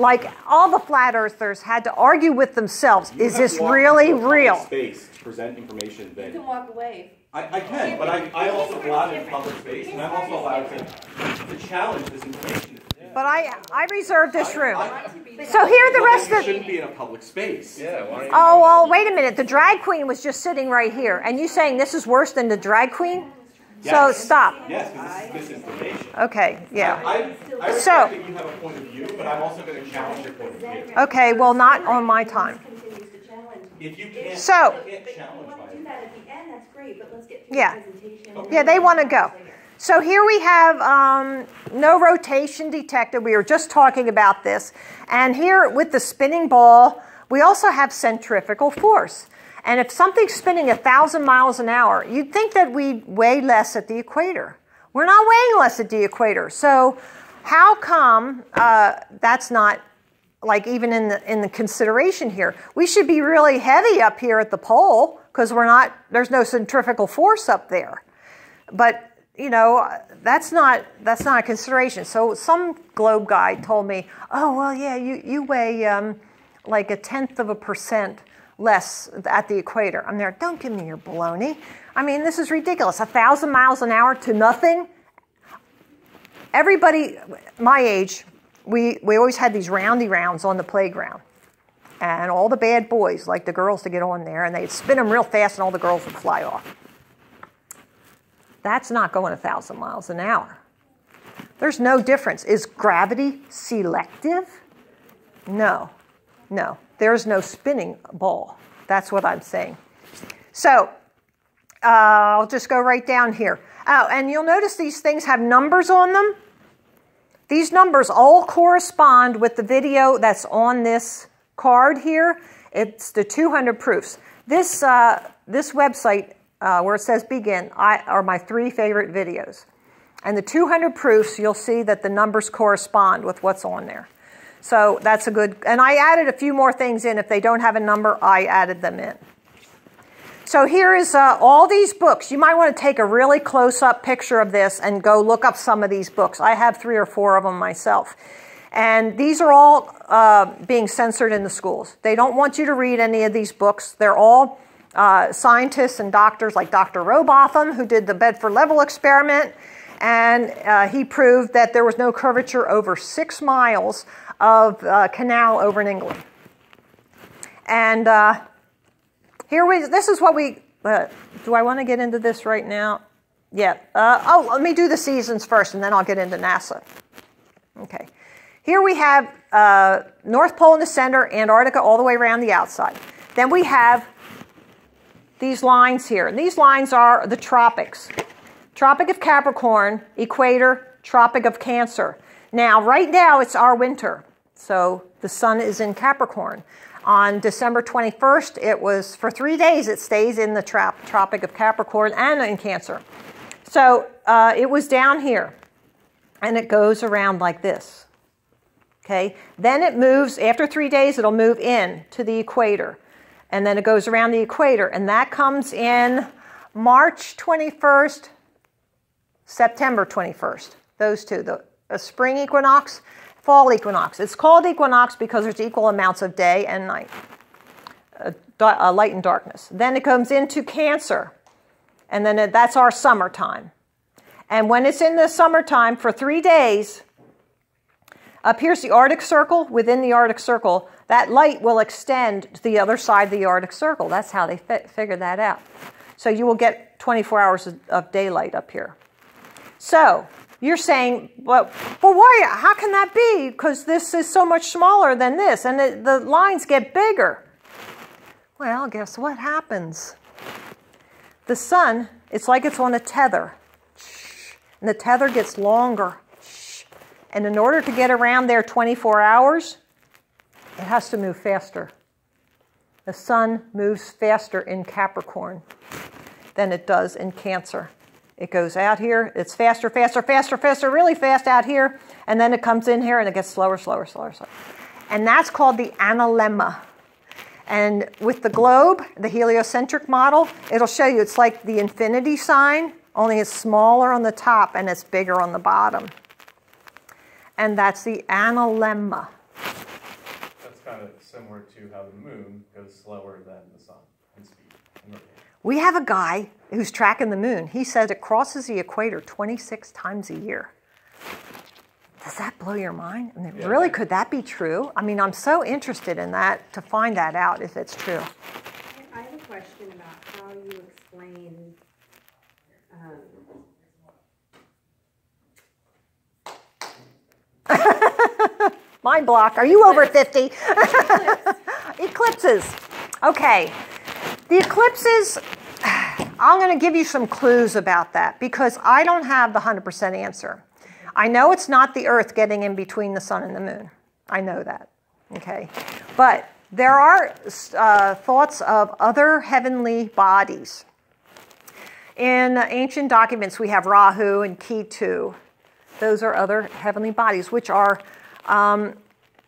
like all the flat earthers had to argue with themselves. Is this really real? Space to present information that you can walk away. I can, but I also go out in public space, and I'm also allowed to challenge this information. But I reserved this room. So here are the rest of... You shouldn't be in a public space. Yeah, why Oh, well, wait a minute. The drag queen was just sitting right here. And you saying this is worse than the drag queen? Yes. So stop. Yes, because this is misinformation. Okay, yeah. I respect that you have a point of view, but I'm also going to challenge your point of view. Okay, well, not on my time. If you can't, So, you can't challenge by it. Do that at the end, that's great, but let's get through yeah. the presentation. Okay. Yeah, they want to go. So here we have no rotation detected. We were just talking about this. And here with the spinning ball, we also have centrifugal force. And if something's spinning 1,000 miles an hour, you'd think that we'd weigh less at the equator. We're not weighing less at the equator. So how come that's not like even in the consideration here? We should be really heavy up here at the pole because there's no centrifugal force up there. But you know, that's not a consideration. So some globe guy told me, oh, well, yeah, you weigh like 0.1% less at the equator. I'm there, don't give me your baloney. I mean, this is ridiculous. 1,000 miles an hour to nothing. Everybody my age, we always had these roundy rounds on the playground. And all the bad boys, like the girls, to get on there, and they'd spin them real fast and all the girls would fly off. That's not going 1,000 miles an hour. There's no difference. Is gravity selective? No. No. There's no spinning ball. That's what I'm saying. So I'll just go right down here. Oh, and you'll notice these things have numbers on them. These numbers all correspond with the video that's on this card here. It's the 200 proofs. This website where it says begin are my 3 favorite videos. And the 200 proofs, you'll see that the numbers correspond with what's on there. So that's a good, and I added a few more things in. If they don't have a number, I added them in. So here is all these books. You might want to take a really close-up picture of this and go look up some of these books. I have 3 or 4 of them myself. And these are all being censored in the schools. They don't want you to read any of these books. They're all scientists and doctors like Dr. Robotham, who did the Bedford Level experiment, and he proved that there was no curvature over 6 miles of canal over in England. And this is what we, do I want to get into this right now? Yeah. Let me do the seasons first, and then I'll get into NASA. Okay. Here we have North Pole in the center, Antarctica all the way around the outside. Then we have these lines here. And these lines are the tropics. Tropic of Capricorn, equator, Tropic of Cancer. Now, right now, it's our winter. So the sun is in Capricorn. On December 21st, it was, for 3 days, it stays in the Tropic of Capricorn and in Cancer. So it was down here. And it goes around like this. Okay? Then it moves, after 3 days, it'll move in to the equator. And then it goes around the equator. And that comes in March 21st, September 21st. Those two, the spring equinox, fall equinox. It's called equinox because there's equal amounts of day and night, light and darkness. Then it comes into Cancer. And then that's our summertime. And when it's in the summertime for 3 days, up here's the Arctic Circle. Within the Arctic Circle, that light will extend to the other side of the Arctic Circle. That's how they figured that out. So you will get 24 hours of daylight up here. So you're saying, well, why? How can that be? Because this is so much smaller than this, and the lines get bigger. Well, guess what happens? The sun, it's like it's on a tether. And the tether gets longer. And in order to get around there 24 hours, it has to move faster. The sun moves faster in Capricorn than it does in Cancer. It goes out here, it's faster, faster, faster, faster, really fast out here, and then it comes in here and it gets slower, slower, slower, slower. And that's called the analemma. And with the globe, the heliocentric model, it'll show you it's like the infinity sign, only it's smaller on the top and it's bigger on the bottom. And that's the analemma. kind of similar to how the moon goes slower than the sun in speed and rotation. We have a guy who's tracking the moon. He says it crosses the equator 26 times a year. Does that blow your mind? I mean, Yeah. really, could that be true? I mean, I'm so interested in that to find that out if it's true. I have a question about how you explain Mind block. Are you over 50? Eclipses. Okay. The eclipses, I'm going to give you some clues about that because I don't have the 100% answer. I know it's not the Earth getting in between the sun and the moon. I know that. Okay. But there are thoughts of other heavenly bodies. In ancient documents, we have Rahu and Ketu. Those are other heavenly bodies, which are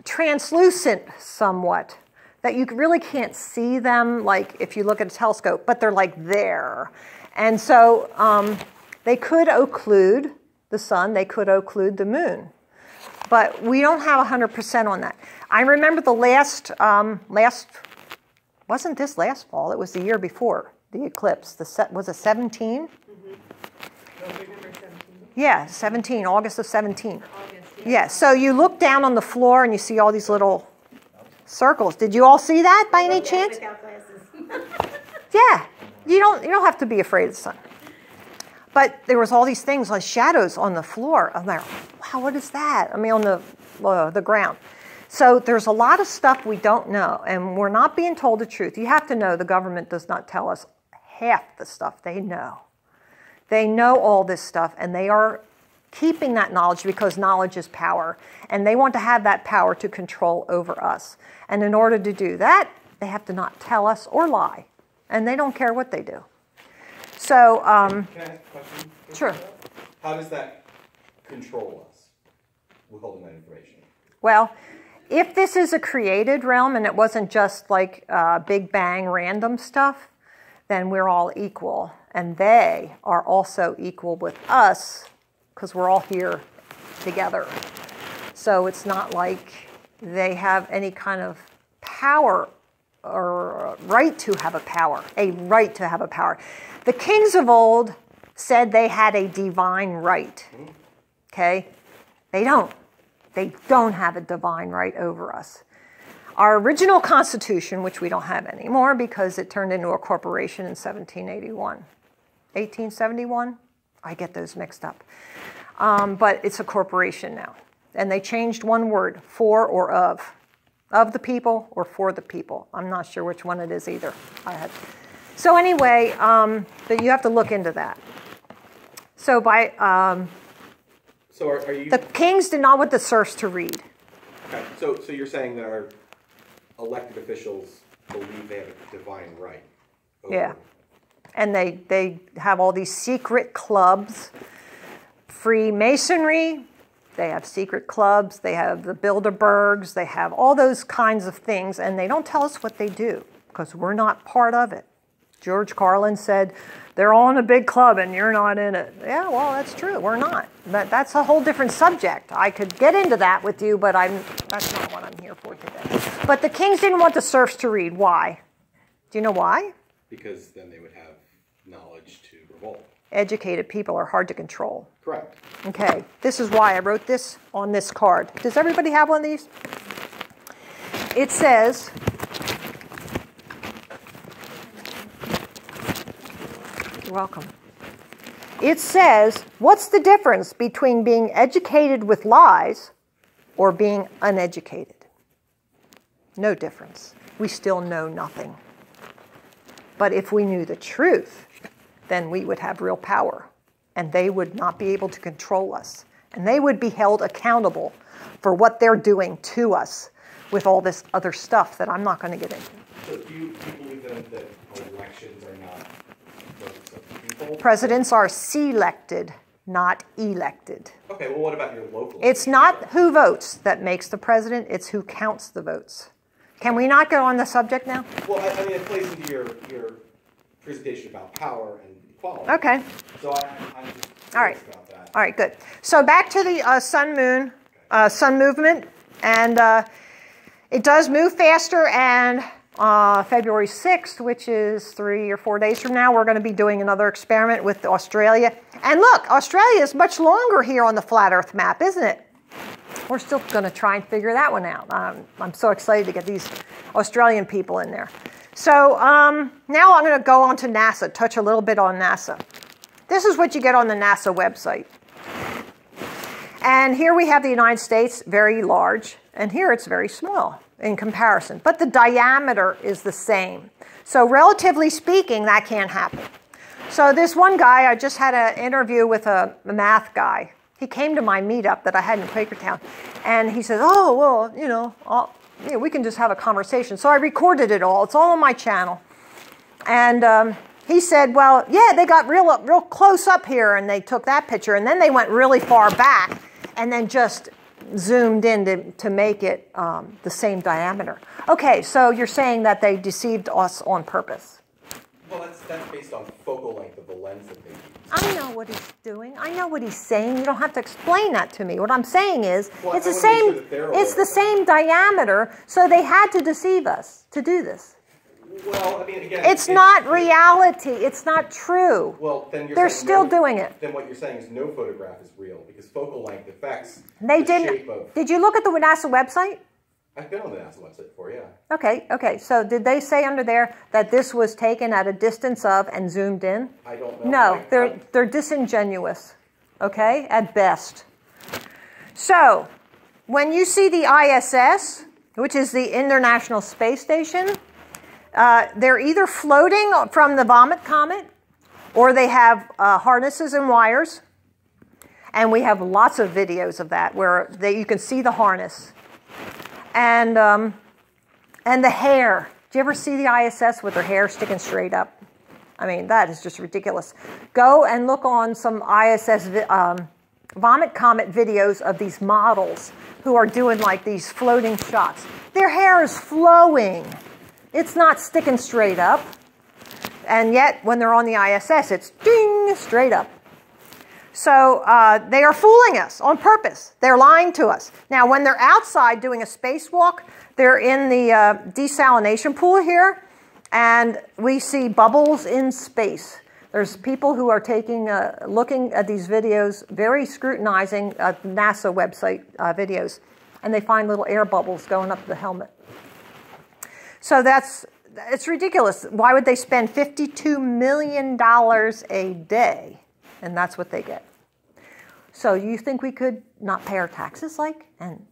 translucent somewhat, that you really can't see them, like if you look at a telescope, but they're like there. And so they could occlude the sun, they could occlude the moon. But we don't have 100% on that. I remember the wasn't this last fall, it was the year before, the eclipse. Was it 17? Yeah, 17, August of 17. Yeah, so you look down on the floor and you see all these little circles. Did you all see that by any chance? Yeah, you don't have to be afraid of the sun. But there was all these things like shadows on the floor. I'm like, wow, what is that? I mean, on the ground. So there's a lot of stuff we don't know, and we're not being told the truth. You have to know the government does not tell us half the stuff they know. They know all this stuff, and they are keeping that knowledge because knowledge is power. And they want to have that power to control over us. And in order to do that, they have to not tell us or lie. And they don't care what they do. So, Can I ask a question? Sure. How does that control us, withholding that information? Well, if this is a created realm and it wasn't just like Big Bang random stuff, then we're all equal. And they are also equal with us because we're all here together. So it's not like they have any kind of power or right to have a right to have a power. The kings of old said they had a divine right. Okay? They don't. They don't have a divine right over us. Our original Constitution, which we don't have anymore because it turned into a corporation in 1781. 1871? I get those mixed up. But it's a corporation now. And they changed one word, for or of. Of the people or for the people. I'm not sure which one it is either. So anyway, but you have to look into that. So So are you... the kings did not want the serfs to read. Okay, so you're saying that our elected officials believe they have a divine right over... Yeah. And they have all these secret clubs. Freemasonry, they have secret clubs, they have the Bilderbergs, they have all those kinds of things, and they don't tell us what they do because we're not part of it. George Carlin said, they're all in a big club and you're not in it. Yeah, well, that's true, we're not. But that's a whole different subject. I could get into that with you, but that's not what I'm here for today. But the kings didn't want the serfs to read. Why? Do you know why? Because then they would have knowledge to revolt. Educated people are hard to control. Correct. Okay, this is why I wrote this on this card. Does everybody have one of these? It says, you're welcome. It says, what's the difference between being educated with lies or being uneducated? No difference. We still know nothing. But if we knew the truth, then we would have real power. And they would not be able to control us. And they would be held accountable for what they're doing to us with all this other stuff that I'm not going to get into. So do you believe that elections are not votes of people? Presidents are selected, not elected. Okay, well, what about your local? It's not who votes that makes the president, it's who counts the votes. Can we not go on the subject now? Well, I mean, it plays into your presentation about power and equality. Okay. So I'm just All right. curious about that. All right, good. So back to the sun movement. And It does move faster, and February 6th, which is 3 or 4 days from now, we're going to be doing another experiment with Australia. And look, Australia is much longer here on the flat Earth map, isn't it? We're still going to try and figure that one out. I'm so excited to get these Australian people in there. So now I'm going to go on to NASA, touch a little bit on NASA. This is what you get on the NASA website. And here we have the United States, very large, and here it's very small in comparison. But the diameter is the same. So relatively speaking, that can't happen. So this one guy, I just had an interview with a math guy. He came to my meetup that I had in Quakertown, and he said, oh, well, you know, we can just have a conversation. So I recorded it all. It's all on my channel. And he said, well, yeah, they got real close up here, and they took that picture, and then they went really far back, and then just zoomed in to make it the same diameter. Okay, so you're saying that they deceived us on purpose. Well, that's based on focal length of the lens that they use. I know what he's doing. I know what he's saying. You don't have to explain that to me. What I'm saying is, well, it's the same diameter, so they had to deceive us to do this. Well, I mean, again, it's not reality. It's not true. Well, then they're still doing it. Then what you're saying is no photograph is real because focal length affects the shape of. Did you look at the NASA website? I've been on the NASA website before, yeah. Okay. So did they say under there that this was taken at a distance of and zoomed in? I don't know. No, they're disingenuous, okay, at best. So when you see the ISS, which is the International Space Station, they're either floating from the Vomit Comet, or they have harnesses and wires. And we have lots of videos of that where you can see the harness. And the hair. Do you ever see the ISS with their hair sticking straight up? I mean, that is just ridiculous. Go and look on some ISS Vomit Comet videos of these models who are doing like these floating shots. Their hair is flowing. It's not sticking straight up. And yet, when they're on the ISS, it's ding, straight up. So they are fooling us on purpose. They're lying to us. Now, when they're outside doing a spacewalk, they're in the desalination pool here, and we see bubbles in space. There's people who are looking at these videos, very scrutinizing NASA website videos, and they find little air bubbles going up the helmet. So it's ridiculous. Why would they spend $52 million a day? And that's what they get. So you think we could not pay our taxes and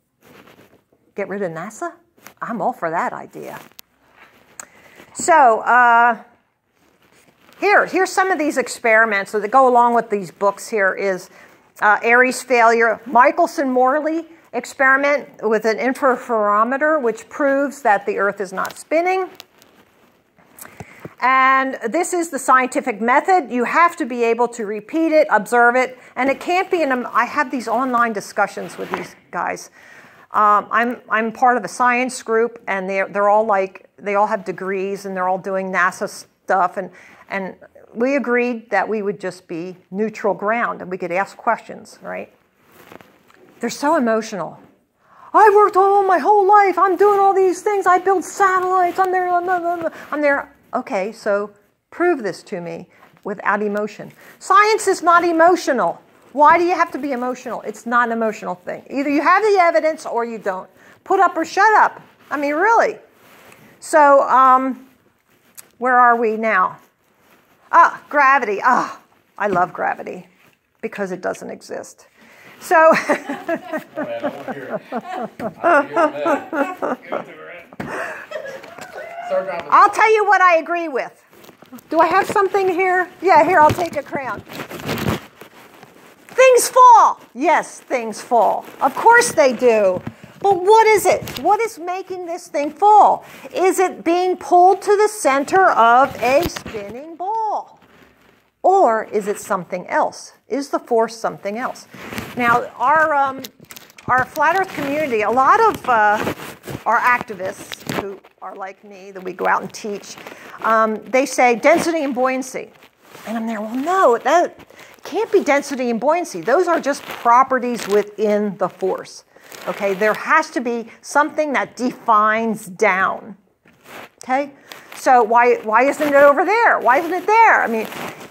get rid of NASA? I'm all for that idea. So here's some of these experiments that go along with these books. Here is Aries failure, Michelson-Morley experiment with an interferometer, which proves that the Earth is not spinning. And this is the scientific method. You have to be able to repeat it, observe it, and it can't be I have these online discussions with these guys. I'm part of a science group, and they're all they all have degrees, and they're all doing NASA stuff, and we agreed that we would just be neutral ground, and we could ask questions, right? They're so emotional. I worked all my whole life. I'm doing all these things. I build satellites. I'm there. Okay, so prove this to me without emotion. Science is not emotional. Why do you have to be emotional? It's not an emotional thing. Either you have the evidence or you don't. Put up or shut up. I mean, really. So, where are we now? Gravity. I love gravity because it doesn't exist. So, I'll tell you what I agree with. Do I have something here? Yeah, here, I'll take a crayon. Things fall. Yes, things fall. Of course they do. But what is it? What is making this thing fall? Is it being pulled to the center of a spinning ball? Or is it something else? Is the force something else? Now, our flat Earth community, a lot of our activists who are like me, that we go out and teach, they say density and buoyancy. And I'm there, well, no, that can't be density and buoyancy. Those are just properties within the force. Okay, there has to be something that defines down. Okay, so why isn't it over there? Why isn't it there? I mean,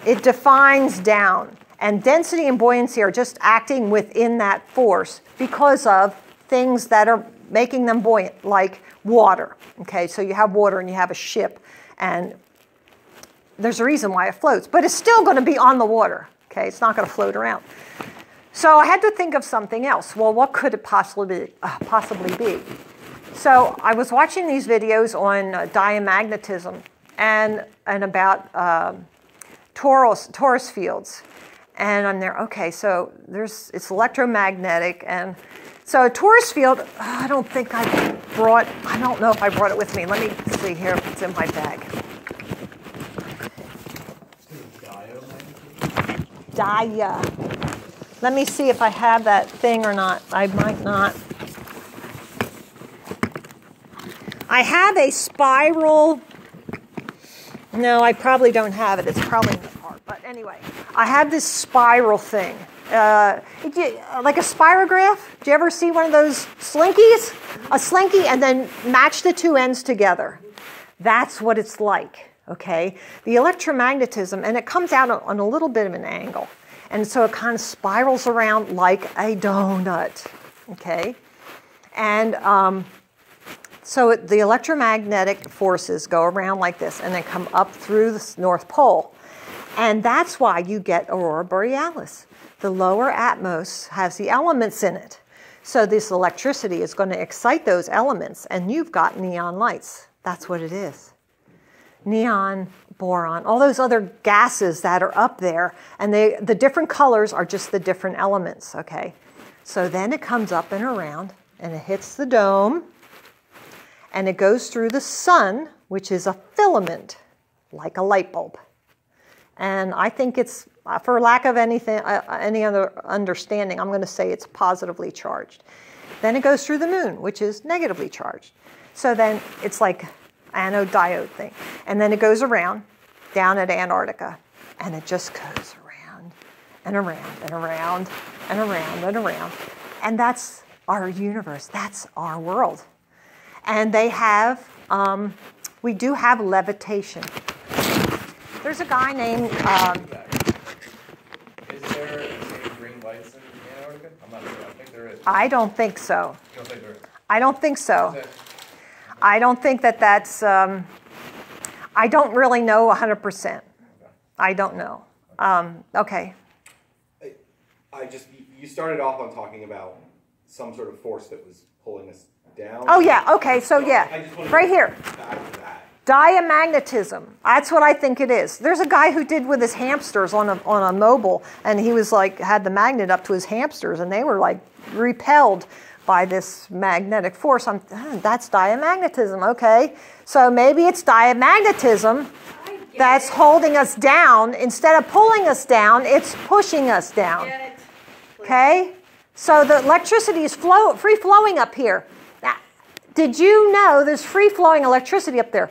it defines down. And density and buoyancy are just acting within that force because of things that are making them buoyant, like water. Okay, so you have water and you have a ship, and there's a reason why it floats, but it's still going to be on the water. Okay, it's not going to float around. So I had to think of something else. Well, what could it possibly be? So I was watching these videos on diamagnetism and about torus fields. And I'm there, okay, so it's electromagnetic. And so a torus field, I don't know if I brought it with me. Let me see here if it's in my bag. Let me see if I have that thing or not. I might not. I have a spiral. No, I probably don't have it. It's probably in the part. But anyway, I have this spiral thing. Like a spirograph. Do you ever see one of those slinkies? A slinky and then match the two ends together. That's what it's like. Okay? The electromagnetism, and it comes out on a little bit of an angle. And so it kind of spirals around like a donut. Okay? And so the electromagnetic forces go around like this and then come up through the North Pole. And that's why you get aurora borealis. The lower atmos has the elements in it. So this electricity is going to excite those elements, and you've got neon lights. That's what it is. Neon, boron, all those other gases that are up there, and the different colors are just the different elements, okay? So then it comes up and around, and it hits the dome, and it goes through the sun, which is a filament, like a light bulb. And I think it's, for lack of any other understanding, I'm going to say it's positively charged. Then it goes through the moon, which is negatively charged. So then it's like anode diode thing. And then it goes around, down at Antarctica. And it just goes around and around and around and around and around. And that's our universe. That's our world. And they have, we do have levitation. There's a guy named... Is there any green lights in Antarctica? I'm not sure. I think there is. I don't think so. You don't think there is? I don't think so. I don't think that's... I don't really know 100%. I don't know. Okay. You started off on talking about some sort of force that was pulling us down. Oh, yeah. Okay. So, yeah. Right here. Back to that. Diamagnetism. That's what I think it is. There's a guy who did with his hamsters on a mobile, and he was like, had the magnet up to his hamsters, and they were like repelled by this magnetic force. That's diamagnetism. Okay. So maybe it's diamagnetism that's holding us down. Instead of pulling us down, it's pushing us down. Okay? So the electricity is free-flowing up here. Now, did you know there's free-flowing electricity up there?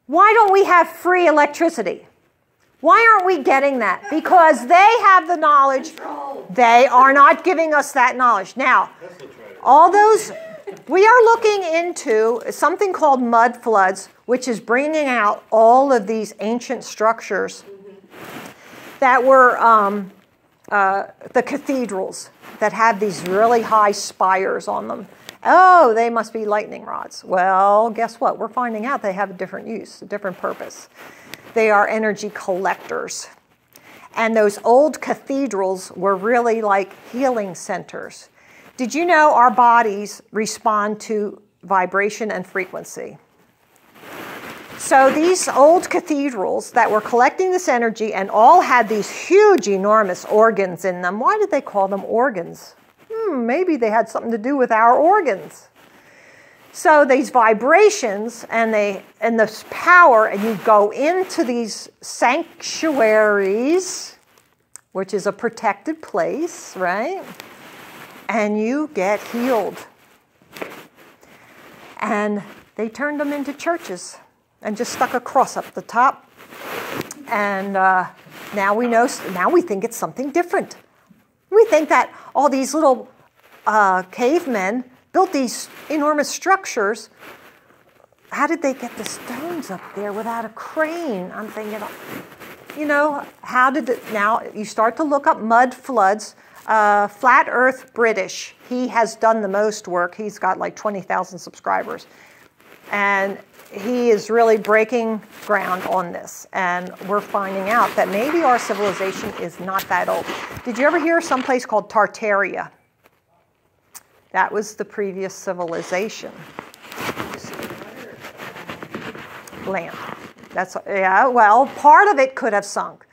Why don't we have free electricity? Why aren't we getting that? Because they have the knowledge. They are not giving us that knowledge. Now, all those, we are looking into something called mud floods, which is bringing out all of these ancient structures that were the cathedrals that have these really high spires on them. Oh, they must be lightning rods. Well, guess what? We're finding out they have a different use, a different purpose. They are energy collectors. And those old cathedrals were really like healing centers. Did you know our bodies respond to vibration and frequency? So these old cathedrals that were collecting this energy and all had these huge, enormous organs in them. Why did they call them organs? Maybe they had something to do with our organs. So these vibrations and this power, and you go into these sanctuaries, which is a protected place, right? And you get healed. And they turned them into churches and just stuck a cross up the top. And now we know, now we think it's something different. We think that all these little cavemen built these enormous structures. How did they get the stones up there without a crane? I'm thinking, you know, how did it, now you start to look up mud floods. Flat Earth British, he has done the most work. He's got like 20,000 subscribers. And he is really breaking ground on this. And we're finding out that maybe our civilization is not that old. Did you ever hear of some place called Tartaria? That was the previous civilization. Land. That's, yeah, well, part of it could have sunk.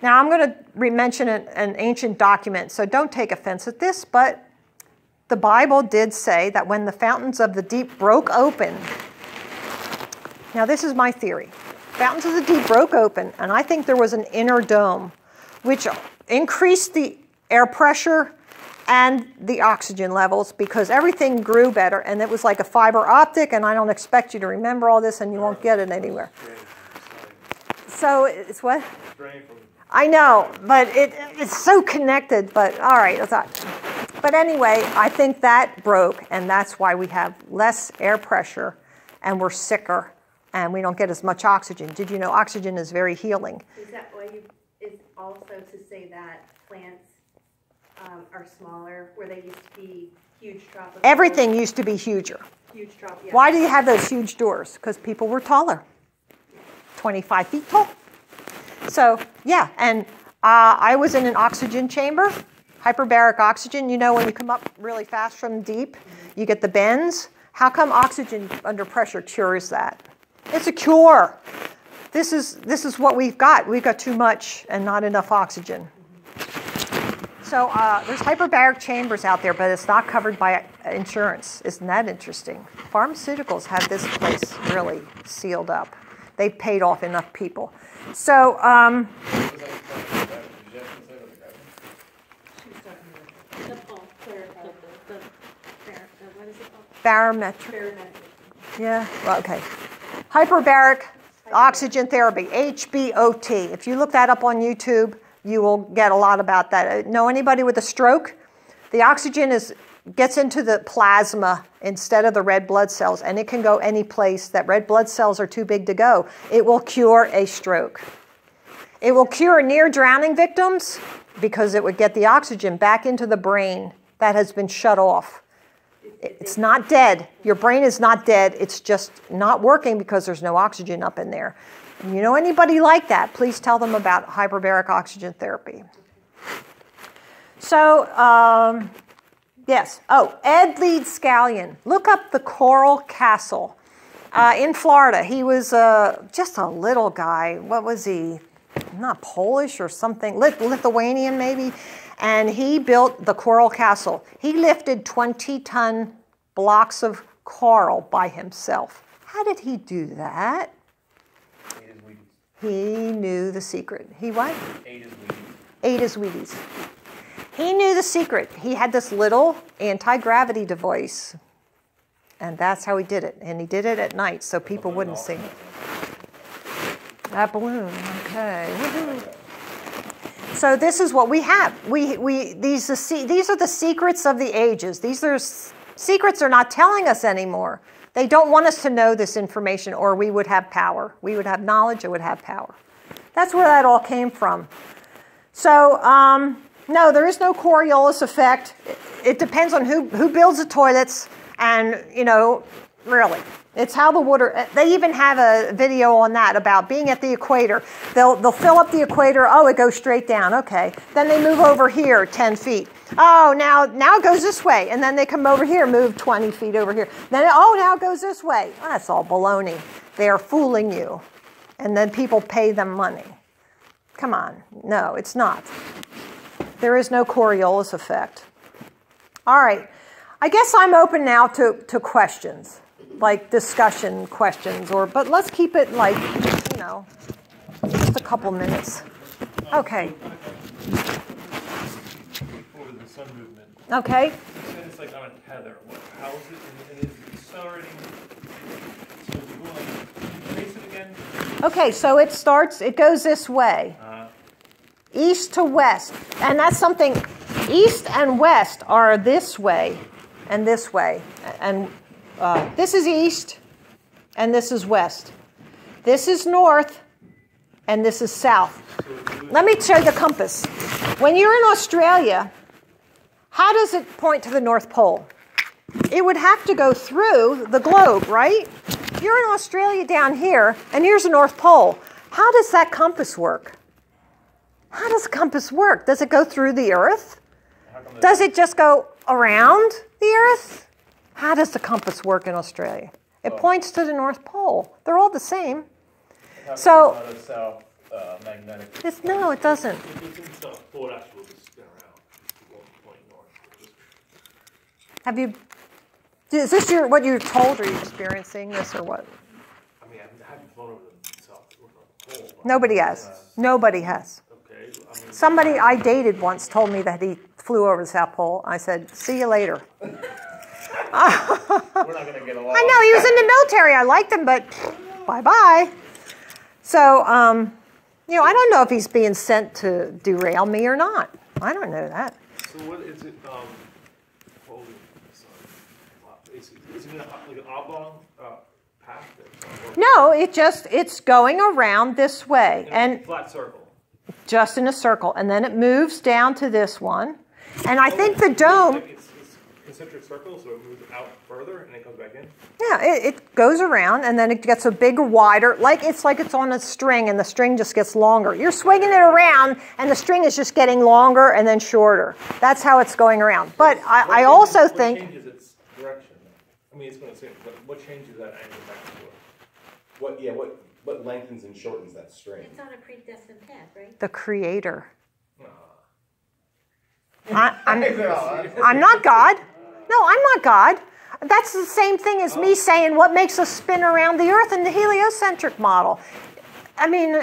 Now, I'm going to mention an ancient document, so don't take offense at this, but the Bible did say that when the fountains of the deep broke open, now this is my theory, fountains of the deep broke open, and I think there was an inner dome, which increased the air pressure and the oxygen levels because everything grew better, and it was like a fiber optic, and I don't expect you to remember all this, and you won't get it anywhere. So it's what? I know, but it's so connected, but all right. But anyway, I think that broke, and that's why we have less air pressure, and we're sicker, and we don't get as much oxygen. Did you know oxygen is very healing? Is that why is also to say that plants are smaller, where they used to be huge tropical? Everything used to be huger. Huge tropical. Yeah. Why do you have those huge doors? Because people were taller, 25 feet tall. So, yeah, and I was in an oxygen chamber, hyperbaric oxygen. You know when you come up really fast from deep, you get the bends. How come oxygen under pressure cures that? It's a cure. This is what we've got. We've got too much and not enough oxygen. So there's hyperbaric chambers out there, but it's not covered by insurance. Isn't that interesting? Pharmaceuticals have this place really sealed up. They've paid off enough people. So, barometric. Yeah, well, okay. Hyperbaric oxygen therapy, HBOT. If you look that up on YouTube, you will get a lot about that. Know anybody with a stroke? The oxygen gets into the plasma instead of the red blood cells, and it can go any place that red blood cells are too big to go. It will cure a stroke. It will cure near drowning victims because it would get the oxygen back into the brain that has been shut off. It's not dead. Your brain is not dead. It's just not working because there's no oxygen up in there. And you know anybody like that, please tell them about hyperbaric oxygen therapy. So, yes. Oh, Ed Leeds Scallion. Look up the Coral Castle in Florida. He was just a little guy. What was he? Not Polish or something. Lithuanian maybe. And he built the Coral Castle. He lifted 20-ton blocks of coral by himself. How did he do that? He knew the secret. He what? Ate his Wheaties. He knew the secret. He had this little anti-gravity device. And that's how he did it. And he did it at night so people wouldn't see it. That balloon, okay. Woohoo. So this is what we have. These are the secrets of the ages. These are secrets they're not telling us anymore. They don't want us to know this information, or we would have power. We would have knowledge, it would have power. That's where that all came from. So, no, there is no Coriolis effect. It depends on who builds the toilets, and, you know, really. It's how the water, they even have a video on that about being at the equator. They'll fill up the equator, oh, it goes straight down, okay. Then they move over here 10 feet. Oh, now it goes this way. And then they come over here, move 20 feet over here. Then, oh, now it goes this way. Oh, that's all baloney. They are fooling you. And then people pay them money. Come on. No, it's not. There is no Coriolis effect. All right. I guess I'm open now to questions, like discussion questions, but let's keep it like, you know, just a couple minutes. Okay. The sun movement. Okay. You said it's like on a tether. How is it? And is it accelerating? So if you go like, trace it again? Okay, so it goes this way. East to west. And that's something East and west are this way and this way. And this is east and this is west. This is north and this is south. Let me show you the compass. When you're in Australia, how does it point to the North Pole? It would have to go through the globe, right? You're in Australia down here, and here's the North Pole. How does that compass work? How does the compass work? Does it go through the Earth? Does it just go around the Earth? How does the compass work in Australia? It points to the North Pole. They're all the same. So, Not a south magnetic. no, it doesn't. If it's in South Pole, actually will just spin around. It won't point north. Have you? Is this what you're told? Are you experiencing this or what? I mean, I haven't flown over the South Pole. But Nobody has. Nobody has. okay, I mean, Somebody I dated once told me that he flew over the South Pole. I said, "See you later." We're not going to get along. I know he was in the military. I liked him, but bye. So, I don't know if he's being sent to derail me or not. I don't know that. so what is it? Holy, sorry. Is it like an oblong path? Or No, it's going around this way in a and flat circle. just in a circle, and then it moves down to this one. And I think the dome. Like it's concentric circles, so it moves out further and then comes back in. Yeah, it goes around and then it gets a bigger, wider, like it's on a string and the string just gets longer. You're swinging it around and the string is just getting longer and then shorter. That's how it's going around. But I also think... What changes its direction? I mean, it's going to say, but what changes that angle back to it? What lengthens and shortens that string? It's on a predestined path, right? The Creator. Nah. I'm not God. No, I'm not God. That's the same thing as me saying what makes us spin around the Earth in the heliocentric model. I mean,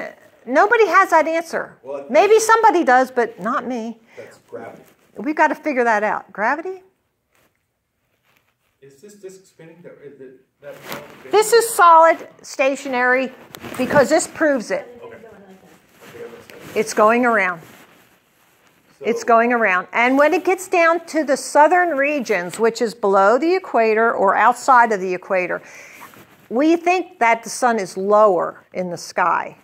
nobody has that answer. Well, Maybe somebody does, but not me. That's gravity. We've got to figure that out. Gravity? Is this disc spinning? This is solid, stationary, because this proves it. Okay. It's going around. It's going around. And when it gets down to the southern regions, which is below the equator or outside of the equator, we think that the sun is lower in the sky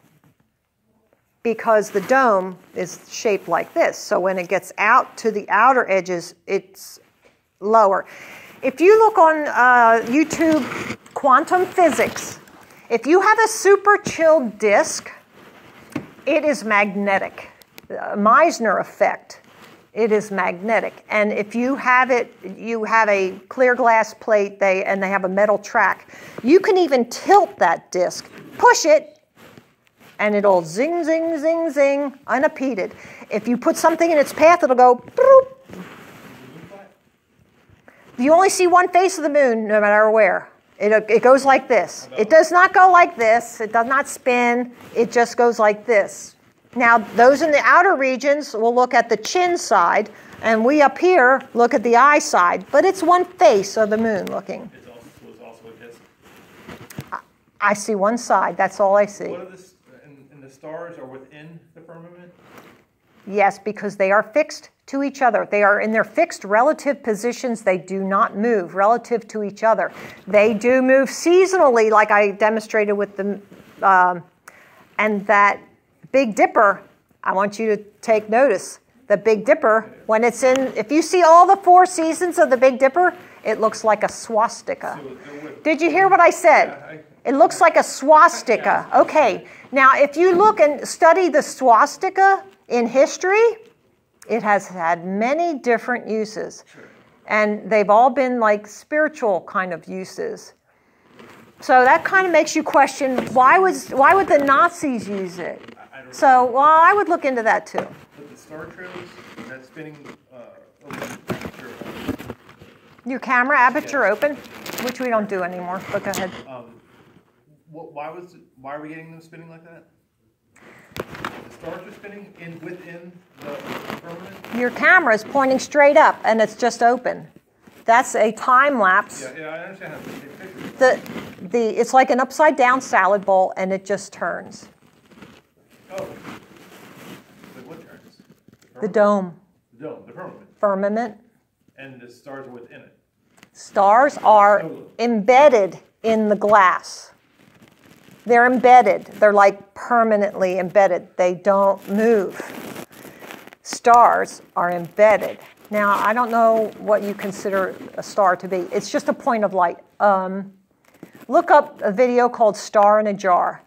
because the dome is shaped like this. So when it gets out to the outer edges, it's lower. If you look on YouTube, quantum physics, if you have a super chilled disk, it is magnetic. Meissner effect. It is magnetic. And if you have it, you have a clear glass plate, and they have a metal track. You can even tilt that disc, push it, and it'll zing, zing, zing, zing, unimpeded. If you put something in its path, it'll go boop. You only see one face of the moon, no matter where. It goes like this. It does not go like this. It does not spin. It just goes like this. Now, those in the outer regions will look at the chin side, and we up here look at the eye side. But it's one face of the moon looking. It's also a disc. I see one side. That's all I see. What are and the stars are within the firmament? Yes, because they are fixed to each other. They are in their fixed relative positions. They do not move relative to each other. They do move seasonally, like I demonstrated with the, and that Big Dipper, I want you to take notice. The Big Dipper, when it's in, if you see all the 4 seasons of the Big Dipper, it looks like a swastika. Did you hear what I said? It looks like a swastika. Okay, now if you look and study the swastika in history, it has had many different uses. And they've all been like spiritual kind of uses. So that kind of makes you question, why would the Nazis use it? So, well, I would look into that too. But the star trails, that spinning open. Your camera aperture open, which we don't do anymore, but go ahead. Why are we getting them spinning like that? The stars are spinning within the firmament? Your camera is pointing straight up and it's just open. That's a time lapse. Yeah, I understand how they picture it. It's like an upside down salad bowl and it just turns. Oh. But what turns? The dome. The dome, the firmament. firmament. And the stars are within it. Stars are embedded in the glass. They're embedded. They're like permanently embedded. They don't move. Stars are embedded. Now, I don't know what you consider a star to be. It's just a point of light. Look up a video called Star in a Jar.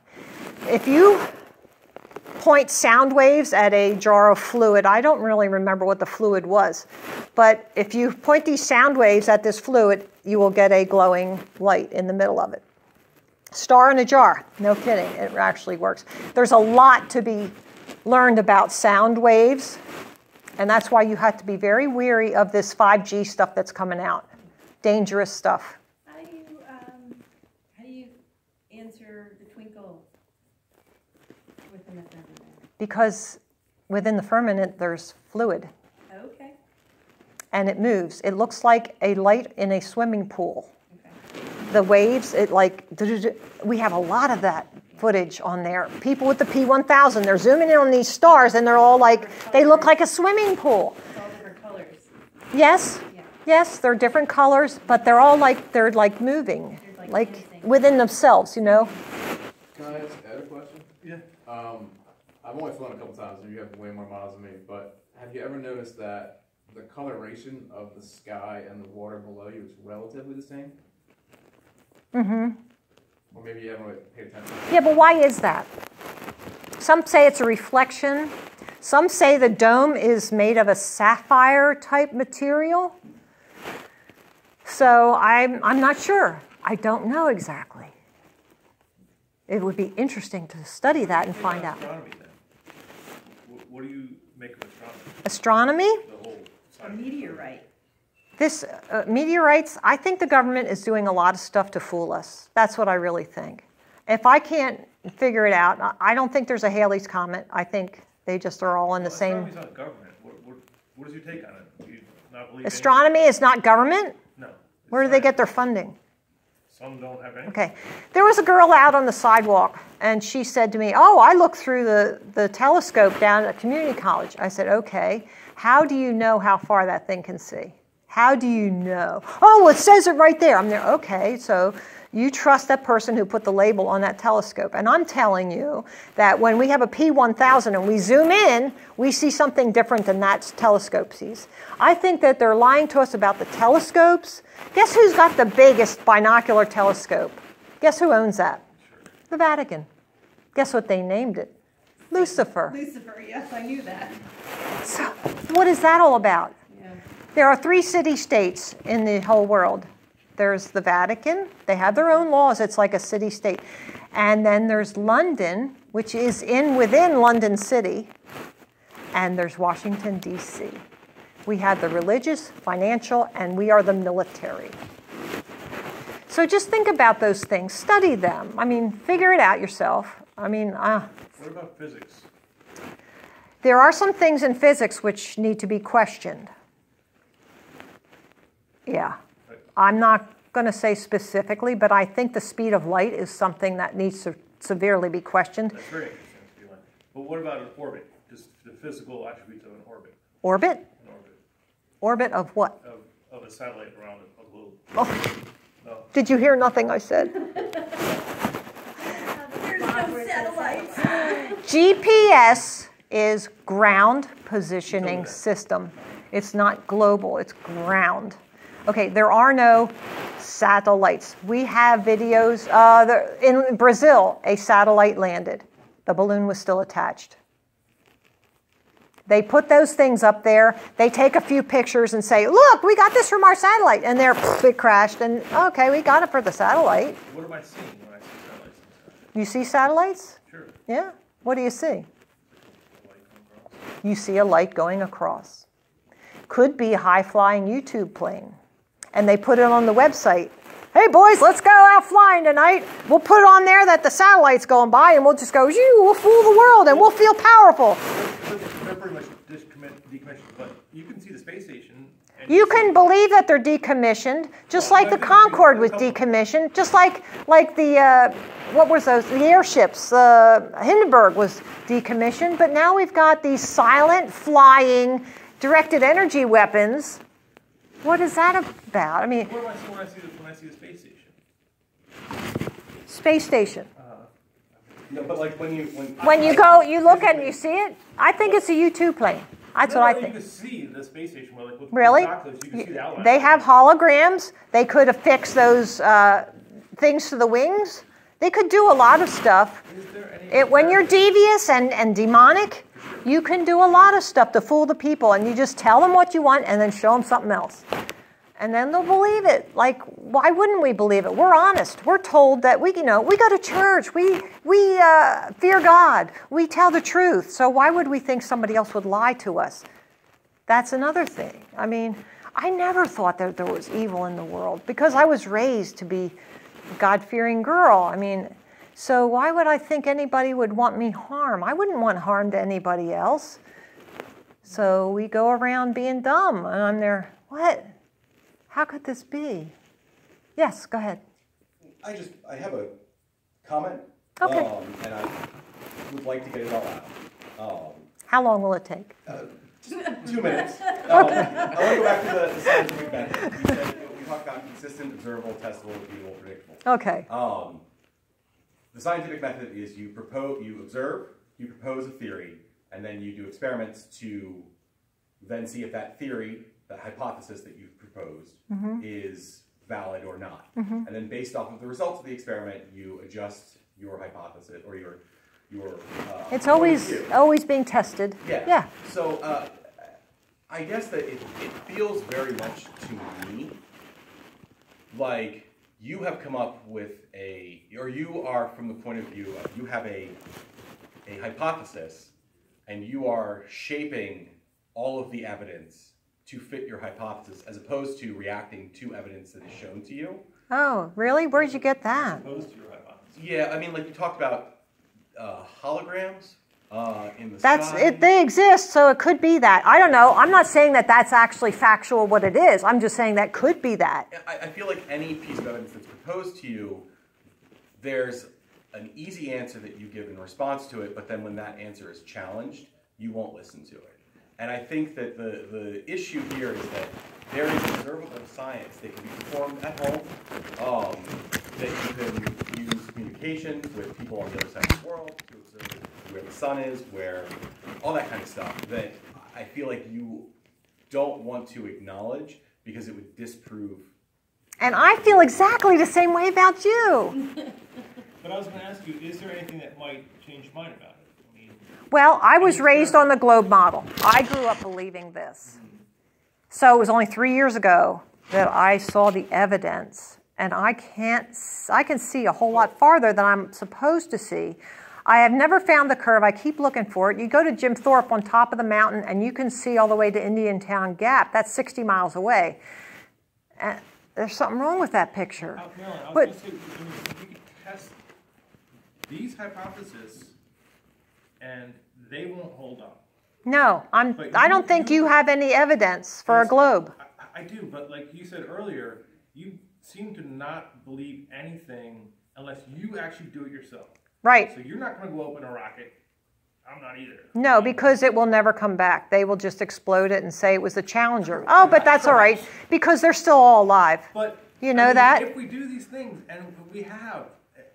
If you point sound waves at a jar of fluid, I don't really remember what the fluid was, but if you point these sound waves at this fluid, you will get a glowing light in the middle of it. Star in a jar, no kidding, it actually works. There's a lot to be learned about sound waves, and that's why you have to be very wary of this 5G stuff that's coming out. Dangerous stuff. How do you answer the twinkle within the firmament? Because within the firmament there's fluid. Okay. And it moves. It looks like a light in a swimming pool. Okay. The waves, it like, we have a lot of that footage on there. People with the P1000, they're zooming in on these stars and they're all like, they look like a swimming pool. It's all different colors. Yes, Yeah. yes, they're different colors, but they're all like, they're like moving, There's like dancing. within themselves, you know? Can I ask Ed a question? Yeah. I've only flown a couple times, and you have way more miles than me, but have you ever noticed that the coloration of the sky and the water below you is relatively the same? Mm-hmm. Or maybe you haven't really paid attention. Yeah, but why is that? Some say it's a reflection. Some say the dome is made of a sapphire type material. So I'm not sure. I don't know exactly. It would be interesting to study that and find out. Astronomy, then. What do you make of astronomy? Astronomy? The whole A science. meteorite. This meteorites, I think the government is doing a lot of stuff to fool us. That's what I really think. If I can't figure it out, I don't think there's a Halley's Comet. I think they just are all in the same. Astronomy's not government. What is your take on it? Do you not believe Astronomy is not government? No. Where do they get their funding? Some don't have any. Okay. There was a girl out on the sidewalk, and she said to me, oh, I looked through the telescope down at community college. I said, okay. How do you know how far that thing can see? How do you know? Oh, well, it says it right there. I'm there, okay, so you trust that person who put the label on that telescope. And I'm telling you that when we have a P1000 and we zoom in, we see something different than that telescope sees. I think that they're lying to us about the telescopes. Guess who's got the biggest binocular telescope? Guess who owns that? The Vatican. Guess what they named it? Lucifer. Lucifer, yes, I knew that. So what is that all about? Yeah. There are 3 city-states in the whole world. There's the Vatican. They have their own laws. It's like a city-state. And then there's London, which is within London City. And there's Washington, D.C. We have the religious, financial, and we are the military. So just think about those things. Study them. I mean, figure it out yourself. I mean, What about physics? there are some things in physics which need to be questioned. Yeah. I'm not going to say specifically, but I think the speed of light is something that needs to severely be questioned. That's very interesting. But what about an orbit? Just the physical attributes of an orbit. Orbit? An orbit Orbit of what? of a satellite around a globe. Oh, No. did you hear nothing I said? There's no satellites. GPS is ground positioning system. It's not global, it's ground. Okay, there are no satellites. We have videos. In Brazil, a satellite landed. The balloon was still attached. They put those things up there. They take a few pictures and say, look, we got this from our satellite. And there, it crashed. And okay, we got it for the satellite. What am I seeing when I see satellites in the sky? You see satellites? Sure. Yeah. What do you see? The light comes across. You see a light going across. Could be a high-flying YouTube plane. And they put it on the website. Hey, boys, let's go out flying tonight. We'll put it on there that the satellite's going by, and we'll just go, we'll fool the world, and we'll feel powerful. They're pretty much decommissioned, but you can see the space station. And You see- can believe that they're decommissioned, just like the Concorde was decommissioned, just like the, what was those, the airships, Hindenburg was decommissioned, but now we've got these silent flying directed energy weapons. What is that about? I mean, What do I see when I see the space station? space station. No, but like when you When you go, you look and you see it. I think it's a U-2 plane. That's what I You think. can see the space station where, like, with Really? binoculars, you can see the outline. They have holograms. They could affix those things to the wings. They could do a lot of stuff. Is there any? When you're devious and demonic, you can do a lot of stuff to fool the people, and you just tell them what you want and then show them something else. And then they'll believe it. Like, why wouldn't we believe it? We're honest. We're told that we go to church. We fear God. We tell the truth. So why would we think somebody else would lie to us? That's another thing. I mean, I never thought that there was evil in the world because I was raised to be a God-fearing girl. I mean, so why would I think anybody would want me harm? I wouldn't want harm to anybody else. So we go around being dumb, and I'm there, what? How could this be? Yes, go ahead. I have a comment. Okay. And I would like to get it all out. How long will it take? Just 2 minutes. I want to go back to the scientific method. You said we talked about consistent, observable, testable, repeatable, predictable. Okay. The scientific method is you observe, you propose a theory, and then you do experiments to then see if that theory, the hypothesis that you've proposed, is valid or not. And then based off of the results of the experiment, you adjust your hypothesis or your It's point of view. always being tested. Yeah. So I guess that it feels very much to me like you have come up with or you are from the point of view of you have a hypothesis and you are shaping all of the evidence to fit your hypothesis as opposed to reacting to evidence that is shown to you. Oh, really? Where'd you get that? Opposed to your hypothesis. Yeah, I mean, like you talked about holograms in the That's sky. it. They exist, so it could be that. I don't know. I'm not saying that that's actually factual what it is. I'm just saying that could be that. I feel like any piece of evidence that's proposed to you, there's an easy answer that you give in response to it, but then when that answer is challenged, you won't listen to it. And I think that the issue here is that there is observable science that can be performed at home, that you can use communication with people on the other side of the world to observe where the sun is, where all that kind of stuff that I feel like you don't want to acknowledge because it would disprove. And I feel exactly the same way about you. But I was going to ask you, is there anything that might change your mind about it? I mean, Well, I was raised on the globe model. I grew up believing this. So it was only 3 years ago that I saw the evidence, and I can see a whole lot farther than I'm supposed to see. I have never found the curve. I keep looking for it. You go to Jim Thorpe on top of the mountain, and you can see all the way to Indiantown Gap. That's 60 miles away. And there's something wrong with that picture. Marilyn, I was But going to say, we could test these hypotheses, and they won't hold up. no, But I don't think you have any evidence for a Yes, globe. I do, but like you said earlier, you seem to not believe anything unless you actually do it yourself. Right. So you're not going to go open a rocket. I'm not either. No, because it will never come back. They will just explode it and say it was the Challenger. Oh, but that's all right, because they're still all alive. But You know that? if we do these things, and we have,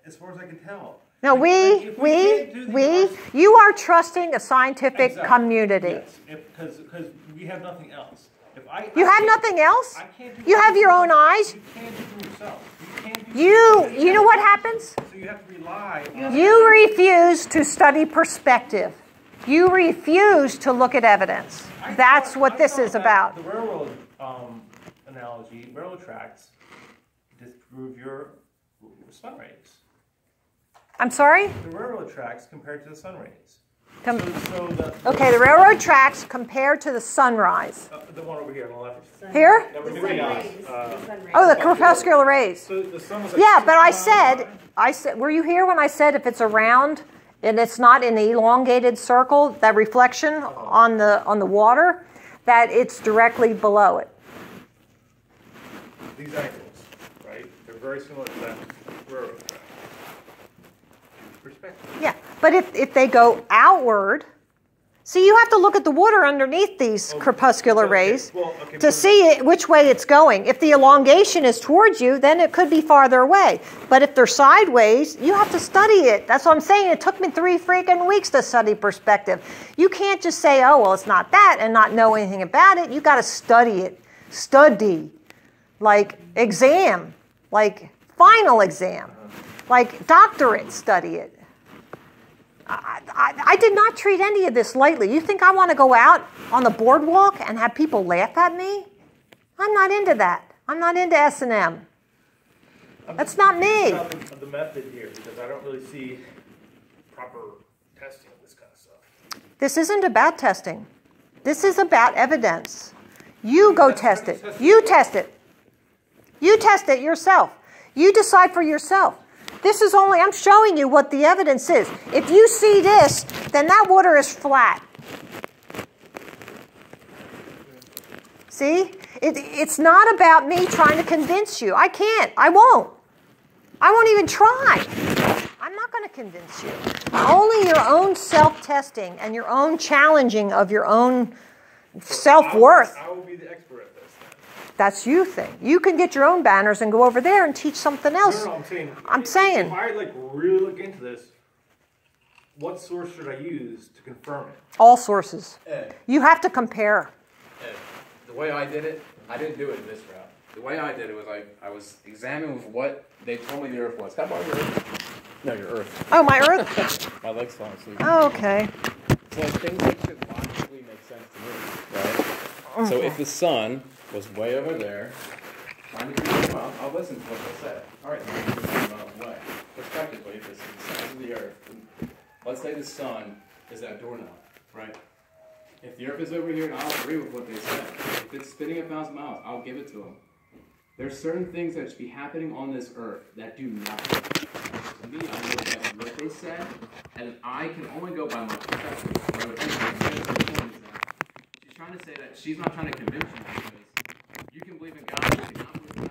as far as I can tell. No, if can't do these you are trusting a scientific Exactly. community. Yes, because we have nothing else. You have nothing else? I can't do You have your own eyes? You can't do it yourself. You can't do You know what happens? So you have to rely on. You refuse to study perspective. You refuse to look at evidence. That's what this is about. The railroad analogy, railroad tracks, disprove your sun rays. I'm sorry? The railroad tracks compared to the sun rays. Com- Okay, the railroad tracks compared to the sunrise. the one over here on the left. Here? Number The 3 sun on. rays, the sun rays. Oh, the crepuscular rays. So the sun was like Yeah, but 60 miles I said, were you here when I said if it's around and it's not in the elongated circle, that reflection on the water, that it's directly below it? These angles, right? They're very similar to that railroad track. Perspective. Yeah, but if they go outward, See, you have to look at the water underneath these crepuscular rays okay, to see which way it's going. If the elongation is towards you, then it could be farther away. But if they're sideways, you have to study it. That's what I'm saying. It took me 3 freaking weeks to study perspective. You can't just say, oh, well, it's not that, and not know anything about it. You got to study it. Study. Like exam. Like final exam. Like doctorate, study it. I did not treat any of this lightly. You think I want to go out on the boardwalk and have people laugh at me? I'm not into that. I'm not into S&M. That's not me. About the method here, because I don't really see proper testing of this kind of stuff. This isn't about testing. This is about evidence. You go test it. You test it. You test it yourself. You decide for yourself. This is only, I'm showing you what the evidence is. If you see this, then that water is flat. See? It's not about me trying to convince you. I can't. I won't. I won't even try. I'm not going to convince you. Only your own self-testing and your own challenging of your own self-worth. I will be the expert at this then. That's you thing. You can get your own banners and go over there and teach something else. No, I'm saying. If I really look into this, what source should I use to confirm it? All sources. Ed, You have to compare. Ed, the way I did it, I didn't do it in this route. The way I did it was I was examining with what they told me the Earth was. Can I borrow your Earth? No, your Earth. Oh, my Earth. My leg's falling asleep. Oh, okay. So things that should logically make sense to me, right? So if the sun was way over there, 93 miles, I'll listen to what they said. All right, 93 miles away. Perspectively, if this is the size of the Earth, let's say the sun is that doorknob, right? If the Earth is over here, and I'll agree with what they said. If it's spinning 1,000 miles, I'll give it to them. There's certain things that should be happening on this Earth that do nothing. To me, I look at what they said, and I can only go by my perspective. Right? What she's trying to say that she's not trying to convince you because you can believe in God, you cannot believe in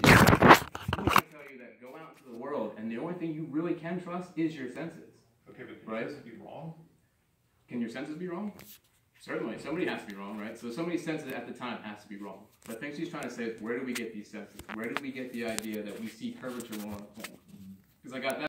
God. I'm going to tell you that go out into the world, and the only thing you really can trust is your senses. Okay, but Right? does it be wrong? Can your senses be wrong? Certainly. Somebody has to be wrong, right? So somebody's senses at the time has to be wrong. The thing she's trying to say is, where do we get these senses? Where did we get the idea that we see curvature more on a plane? Because I got that.